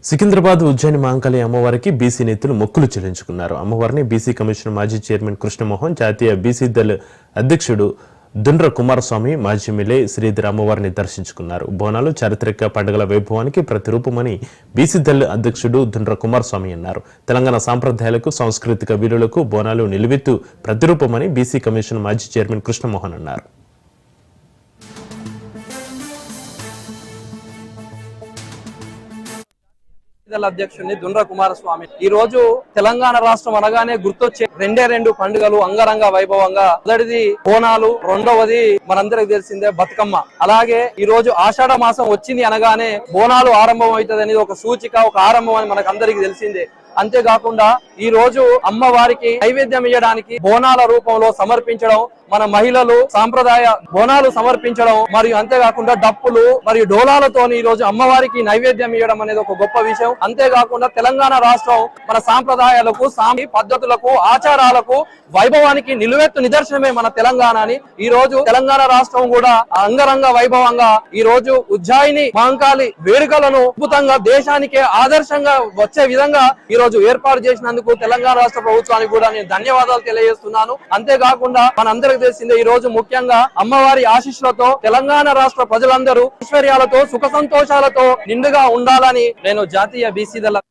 సికింద్రాబాద్ ఉజ్జయిని మహంకాళి అమ్మవారికి బీసీ నేతలు మొక్కులు చెల్లించుకున్నారు. అమ్మవారిని బీసీ కమిషన్ మాజీ చైర్మన్ కృష్ణమోహన్, జాతీయ బీసీ దళ అధ్యక్షుడు దుండ్ర కుమారస్వామి, మాజీ ఎమ్మెల్యే శ్రీధర్ అమ్మవారిని దర్శించుకున్నారు. బోనాలు చారిత్రక పండుగల వైభవానికి ప్రతిరూపమని బీసీ దళ అధ్యక్షుడు దుండ్ర కుమారస్వామి అన్నారు. తెలంగాణ సాంప్రదాయాలకు, సాంస్కృతిక విలువలకు బోనాలు నిలువెత్తు ప్రతిరూపమని బీసీ కమిషన్ మాజీ చైర్మన్ కృష్ణమోహన్ అన్నారు. అధ్యక్షుడిని దుండ్ర కుమారస్వామి ఈ రోజు తెలంగాణ రాష్ట్రం అనగానే గుర్తొచ్చే రెండు పండుగలు అంగరంగ వైభవంగా. మొదటిది బోనాలు, రెండవది మనందరికి తెలిసిందే బతుకమ్మ. అలాగే ఈ రోజు ఆషాఢ మాసం వచ్చింది అనగానే బోనాలు ఆరంభం అవుతుంది అనేది ఒక సూచిక, ఒక ఆరంభం అని మనకు అందరికి తెలిసిందే. అంతేకాకుండా ఈ రోజు అమ్మవారికి నైవేద్యం ఇవ్వడానికి బోనాల రూపంలో సమర్పించడం, మన మహిళలు సాంప్రదాయ బోనాలు సమర్పించడం, మరియు అంతేకాకుండా డప్పులు మరియు డోలాలతో ఈ రోజు అమ్మవారికి నైవేద్యం ఇవ్వడం అనేది ఒక గొప్ప విషయం. అంతేకాకుండా తెలంగాణ రాష్ట్రం మన సాంప్రదాయాలకు, సాంఘిక పద్ధతులకు, ఆచారాలకు, వైభవానికి నిలువెత్తు నిదర్శనమే మన తెలంగాణ అని ఈ రోజు తెలంగాణ రాష్ట్రం కూడా అంగరంగ వైభవంగా ఈ రోజు ఉజ్జయిని మహంకాళి వేడుకలను అద్భుతంగా దేశానికే ఆదర్శంగా వచ్చే విధంగా ఈ రోజు ఏర్పాటు చేసినందుకు తెలంగాణ రాష్ట్ర ప్రభుత్వానికి కూడా నేను ధన్యవాదాలు తెలియజేస్తున్నాను. అంతేకాకుండా మనందరికి తెలిసిందే ఈ రోజు ముఖ్యంగా అమ్మవారి ఆశీస్సులతో తెలంగాణ రాష్ట్ర ప్రజలందరూ ఐశ్వర్యాలతో, సుఖ సంతోషాలతో నిండుగా ఉండాలని నేను జాతీయ బీసీ దళ